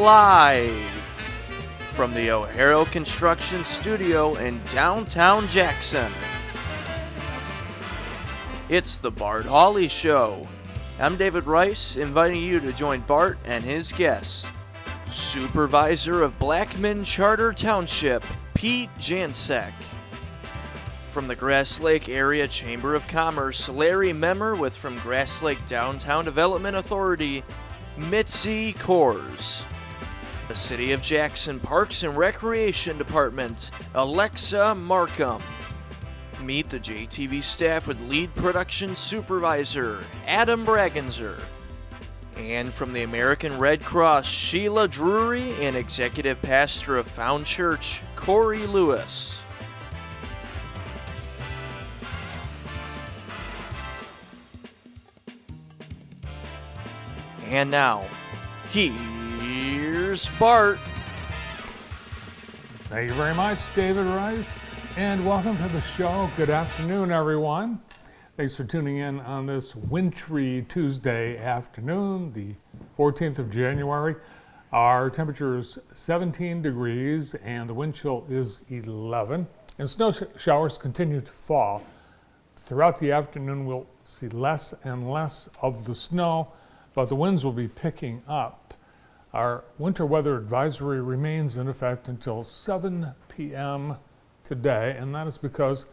live from the O'Hara Construction Studio in downtown Jackson. It's the Bart Hawley Show. I'm David Rice, inviting you to join Bart and his guests. Supervisor of Blackman Charter Township, Pete Jansek. From the Grass Lake Area Chamber of Commerce, Larry Memmer with from Grass Lake Downtown Development Authority, Mitzi Kors. The City of Jackson Parks and Recreation Department, Alexa Markham. Meet the JTV staff with Lead Production Supervisor, Adam Bragginser. And from the American Red Cross, Sheila Drury and Executive Pastor of Found Church, Corey Lewis. And now, here's Bart. Thank you very much, David Rice, and welcome to the show. Good afternoon, everyone. Thanks for tuning in on this wintry Tuesday afternoon, the 14th of January. Our temperature is 17 degrees and the wind chill is 11. And snow showers continue to fall. Throughout the afternoon, we'll see less and less of the snow, but the winds will be picking up. Our winter weather advisory remains in effect until 7 p.m. today, and that is because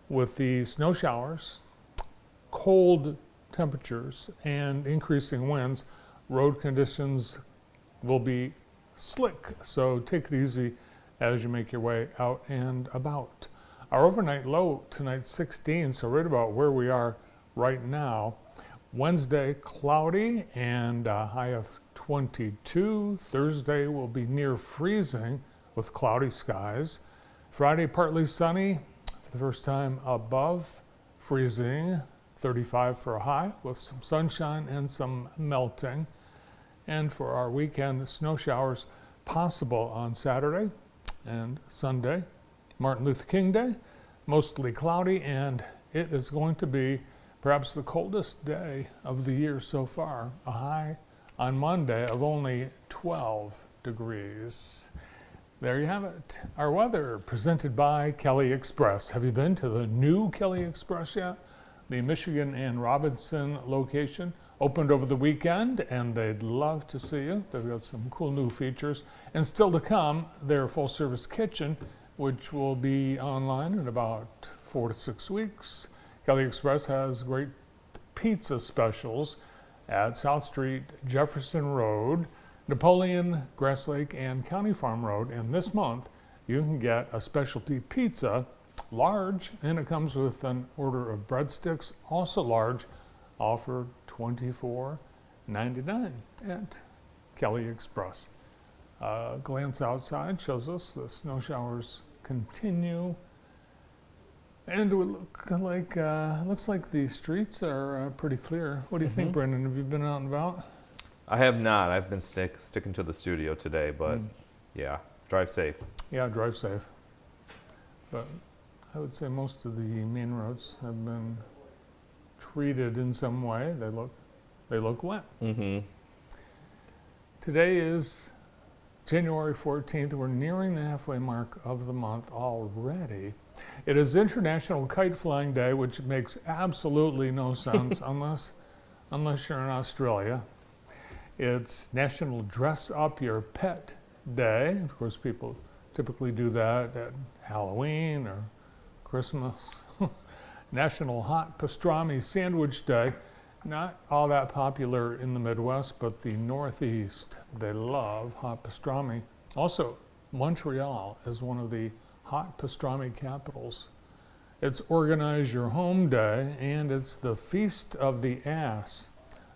with the snow showers, cold temperatures, and increasing winds, road conditions will be slick. So take it easy as you make your way out and about. Our overnight low tonight, 16, so right about where we are right now. Wednesday, cloudy and a high of 22. Thursday will be near freezing with cloudy skies. Friday, partly sunny for the first time above freezing. 35 for a high with some sunshine and some melting. And for our weekend, snow showers possible on Saturday and Sunday. Martin Luther King Day, mostly cloudy, and it is going to be perhaps the coldest day of the year so far. A high on Monday of only 12 degrees. There you have it. Our weather presented by Kelly Express. Have you been to the new Kelly Express yet? The Michigan and Robinson location opened over the weekend, and they'd love to see you. They've got some cool new features. And still to come, their full-service kitchen, which will be online in about 4 to 6 weeks. Kelly Express has great pizza specials at South Street, Jefferson Road, Napoleon, Grass Lake, and County Farm Road. And this month, you can get a specialty pizza, large, and it comes with an order of breadsticks, also large, all for $24.99 at Kelly Express. Glance outside shows us the snow showers continue. And it looks like the streets are pretty clear. What do you think, Brendan? Have you been out and about? I have not. I've been sticking to the studio today, but yeah, drive safe. Yeah, drive safe. But I would say most of the main roads have been treated in some way. They look wet. Today is January 14th. We're nearing the halfway mark of the month already. It is International Kite Flying Day, which makes absolutely no sense unless you're in Australia. It's National Dress Up Your Pet Day. Of course, people typically do that at Halloween or Christmas. National Hot Pastrami Sandwich Day. Not all that popular in the Midwest, but the Northeast, they love hot pastrami. Also, Montreal is one of the hot pastrami capitals. It's Organize Your Home Day, and it's the Feast of the Ass.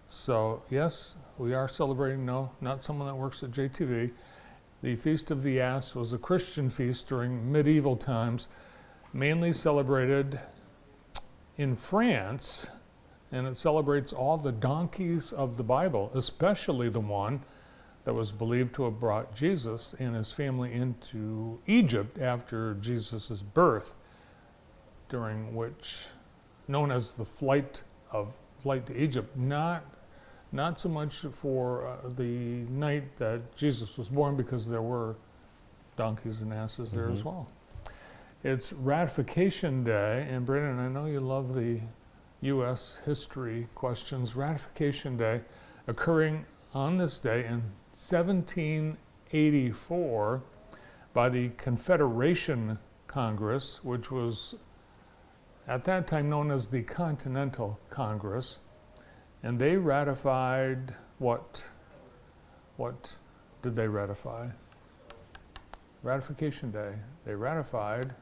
So, yes, we are celebrating, no, not someone that works at JTV. The Feast of the Ass was a Christian feast during medieval times, mainly celebrated in France, and it celebrates all the donkeys of the Bible, especially the one that was believed to have brought Jesus and his family into Egypt after Jesus' birth, during which, known as the flight to Egypt, not not so much for the night that Jesus was born, because there were donkeys and asses there as well. It's Ratification Day, and Brandon, I know you love the U.S. history questions. Ratification Day, occurring on this day in 1784 by the Confederation Congress, which was at that time known as the Continental Congress, and they ratified what did they ratify? Ratification Day. They ratified,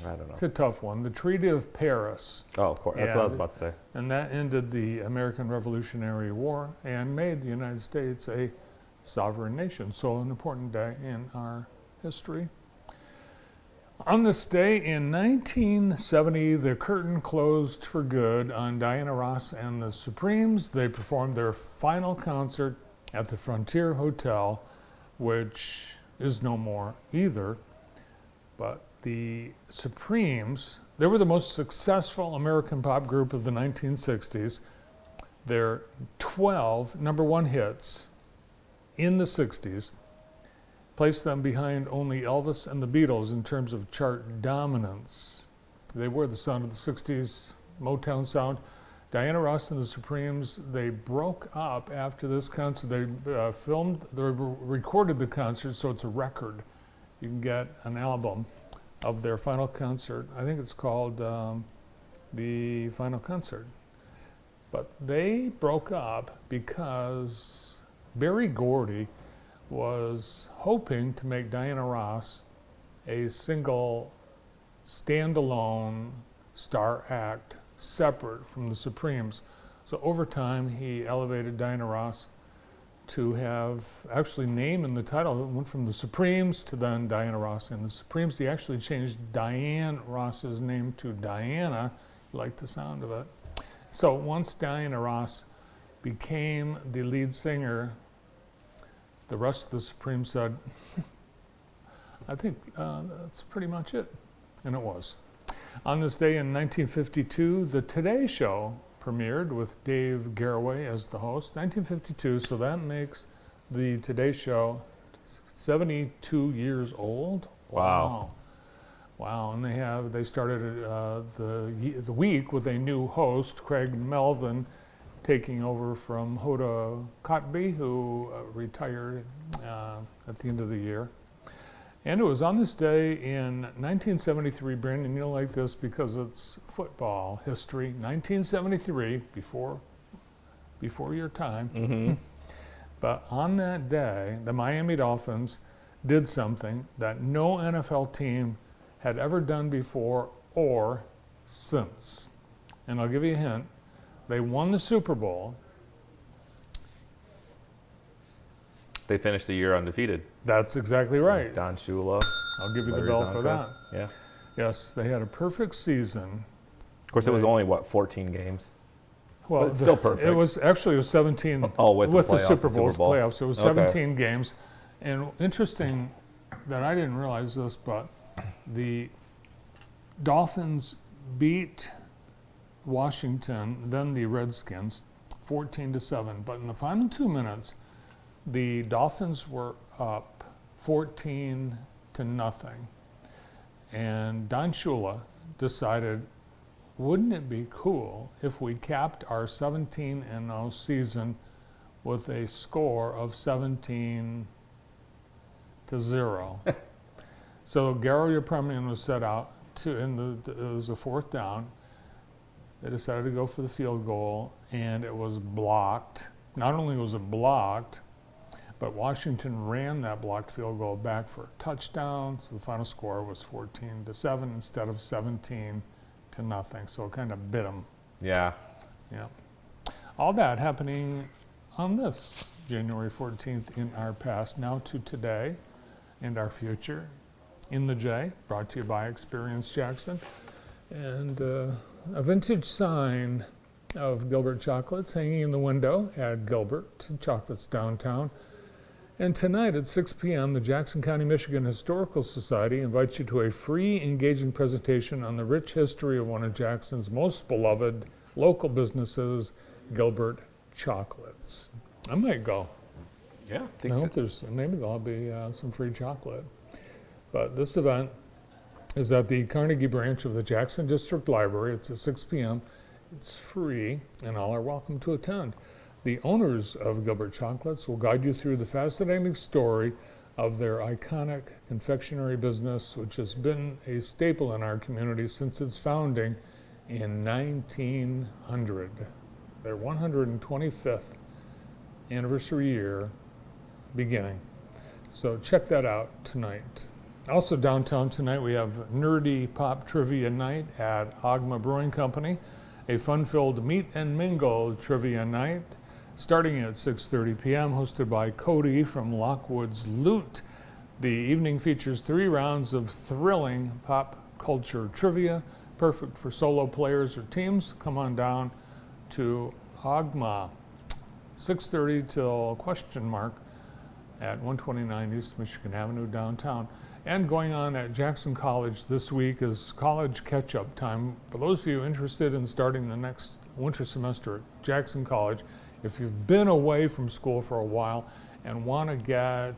I don't know. it's a tough one, the Treaty of Paris. Oh, of course. That's what I was about to say. And that ended the American Revolutionary War and made the United States a sovereign nation. So an important day in our history. On this day in 1970, the curtain closed for good on Diana Ross and the Supremes. They performed their final concert at the Frontier Hotel, which is no more either. But the Supremes, they were the most successful American pop group of the 1960s. Their 12 number one hits in the 60s placed them behind only Elvis and the Beatles in terms of chart dominance. They were the sound of the 60s Motown sound. Diana Ross and the Supremes, they broke up after this concert. They recorded the concert, so it's a record. You can get an album of their final concert. I think it's called The Final Concert. But they broke up because Berry Gordy was hoping to make Diana Ross a single, standalone star act separate from the Supremes. So over time, he elevated Diana Ross to have actually name in the title. It went from the Supremes to then Diana Ross and the Supremes. He actually changed Diane Ross's name to Diana. You like the sound of it. So once Diana Ross became the lead singer, the rest of the Supremes said, I think that's pretty much it. And it was. On this day in 1952, The Today Show premiered with Dave Garroway as the host. 1952, so that makes the Today Show 72 years old. Wow. Wow, and they started the week with a new host, Craig Melvin, taking over from Hoda Kotb, who retired at the end of the year. And it was on this day in 1973, Brandon, you'll like this because it's football history. 1973, before your time. But on that day, the Miami Dolphins did something that no NFL team had ever done before or since. And I'll give you a hint. They won the Super Bowl. They finished the year undefeated. That's exactly right. Don Shula. I'll give you Larry the bell for Zonka. that. Yeah. Yes, they had a perfect season. Of course, it was only, 14 games? Well, But it's still perfect. It was 17 Oh, with the the playoffs, Super the Bowl Super Bowl. playoffs. It was Okay. 17 games. And interesting that I didn't realize this, but the Dolphins beat Washington, then the Redskins, 14-7. But in the final 2 minutes, the Dolphins were up 14-0. And Don Shula decided, wouldn't it be cool if we capped our 17-0 season with a score of 17-0? So Garo Yepremian was set out it was a fourth down. They decided to go for the field goal, and it was blocked. Not only was it blocked, but Washington ran that blocked field goal back for a touchdown. So the final score was 14-7 instead of 17-0. So it kind of bit them. Yeah. Yeah. All that happening on this January 14th in our past, now to today and our future. In the J, brought to you by Experience Jackson. And a vintage sign of Gilbert Chocolates hanging in the window at Gilbert Chocolates downtown. And tonight at 6 p.m., the Jackson County, Michigan Historical Society invites you to a free, engaging presentation on the rich history of one of Jackson's most beloved local businesses, Gilbert chocolates. I might go. Yeah, I hope maybe there'll be some free chocolate. But this event is at the Carnegie branch of the Jackson District Library. It's at 6 p.m. It's free, and all are welcome to attend. The owners of Gilbert Chocolates will guide you through the fascinating story of their iconic confectionery business, which has been a staple in our community since its founding in 1900. Their 125th anniversary year beginning. So check that out tonight. Also downtown tonight we have Nerdy Pop Trivia Night at Agma Brewing Company, a fun-filled meet and mingle trivia night starting at 6:30 p.m. hosted by Cody from Lockwood's Loot. The evening features 3 rounds of thrilling pop culture trivia, perfect for solo players or teams. Come on down to Agma, 6:30 till ? At 129 East Michigan Avenue downtown. And going on at Jackson College this week is college catch-up time. For those of you interested in starting the next winter semester at Jackson College, if you've been away from school for a while and want to get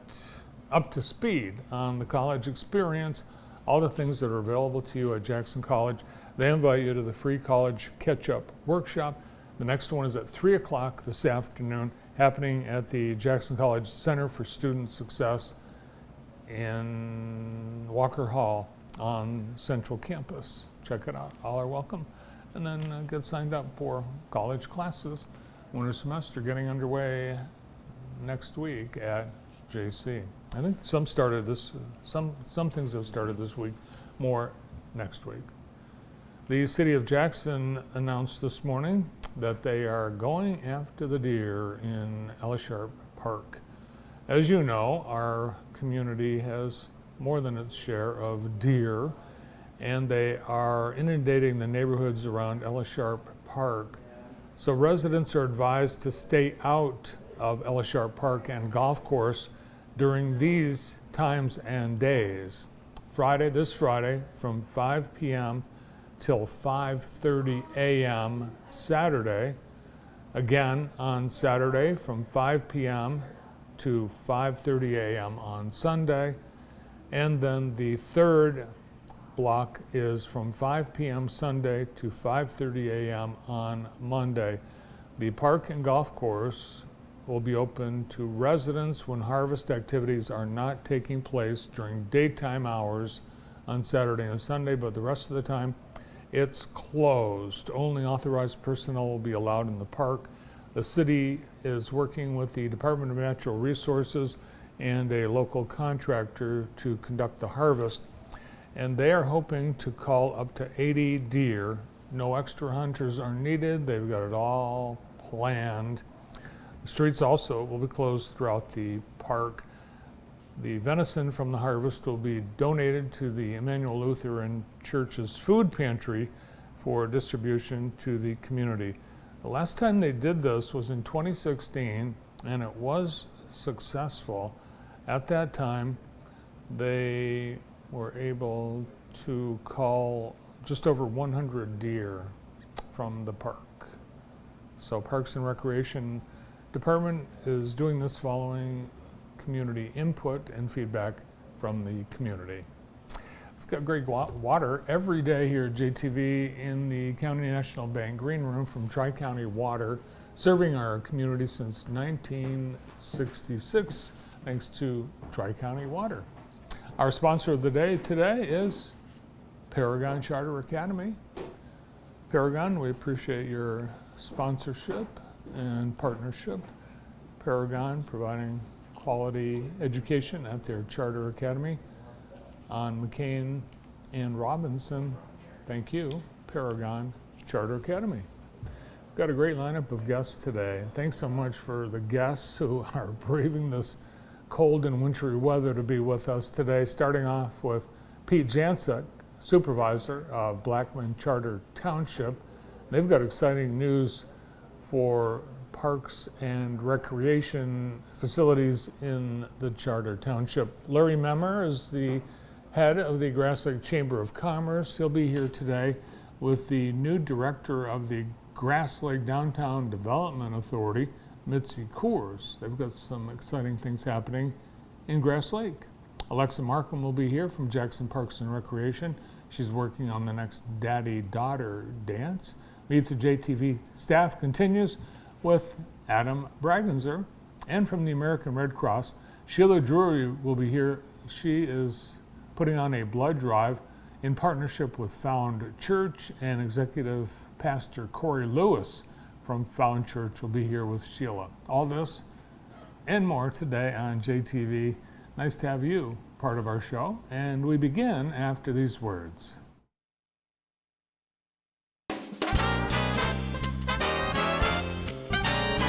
up to speed on the college experience, all the things that are available to you at Jackson College, they invite you to the free college catch-up workshop. The next one is at 3 o'clock this afternoon, happening at the Jackson College Center for Student Success in Walker Hall on Central Campus. Check it out. All are welcome. And then get signed up for college classes. Winter semester getting underway next week at JC. I think some things have started this week, more next week. The City of Jackson announced this morning that they are going after the deer in Ellisharp Park. As you know, our community has more than its share of deer, and they are inundating the neighborhoods around Ellisharp Park. So residents are advised to stay out of Ellisharp Park and golf course during these times and days. This Friday, from 5 p.m. till 5:30 a.m. Saturday. Again on Saturday from 5 p.m. to 5:30 a.m. on Sunday. And then the third block is from 5 p.m. Sunday to 5:30 a.m. on Monday. The park and golf course will be open to residents when harvest activities are not taking place during daytime hours on Saturday and Sunday, but the rest of the time it's closed. Only authorized personnel will be allowed in the park. The city is working with the Department of Natural Resources and a local contractor to conduct the harvest, and they are hoping to call up to 80 deer. No extra hunters are needed. They've got it all planned. The streets also will be closed throughout the park. The venison from the harvest will be donated to the Emmanuel Lutheran Church's food pantry for distribution to the community. The last time they did this was in 2016, and it was successful. At that time, they were able to call just over 100 deer from the park. So Parks and Recreation Department is doing this following community input and feedback from the community. We've got great water every day here at JTV in the County National Bank Green Room from Tri-County Water, serving our community since 1966, thanks to Tri-County Water. Our sponsor of the day today is Paragon Charter Academy. Paragon, we appreciate your sponsorship and partnership. Paragon providing quality education at their charter academy on McCain and Robinson. Thank you, Paragon Charter Academy. We've got a great lineup of guests today. Thanks so much for the guests who are braving this cold and wintry weather to be with us today. Starting off with Pete Jansek, supervisor of Blackman Charter Township. They've got exciting news for parks and recreation facilities in the Charter Township. Larry Memmer is the head of the Grass Lake Chamber of Commerce. He'll be here today with the new director of the Grass Lake Downtown Development Authority, Mitzi Coors. They've got some exciting things happening in Grass Lake. Alexa Markham will be here from Jackson Parks and Recreation. She's working on the next daddy-daughter dance. Meet the JTV staff continues with Adam Bragenzer. And from the American Red Cross, Sheila Drury will be here. She is putting on a blood drive in partnership with Found Church, and Executive Pastor Corey Lewis from Found Church will be here with Sheila. All this and more today on JTV. Nice to have you part of our show, and we begin after these words.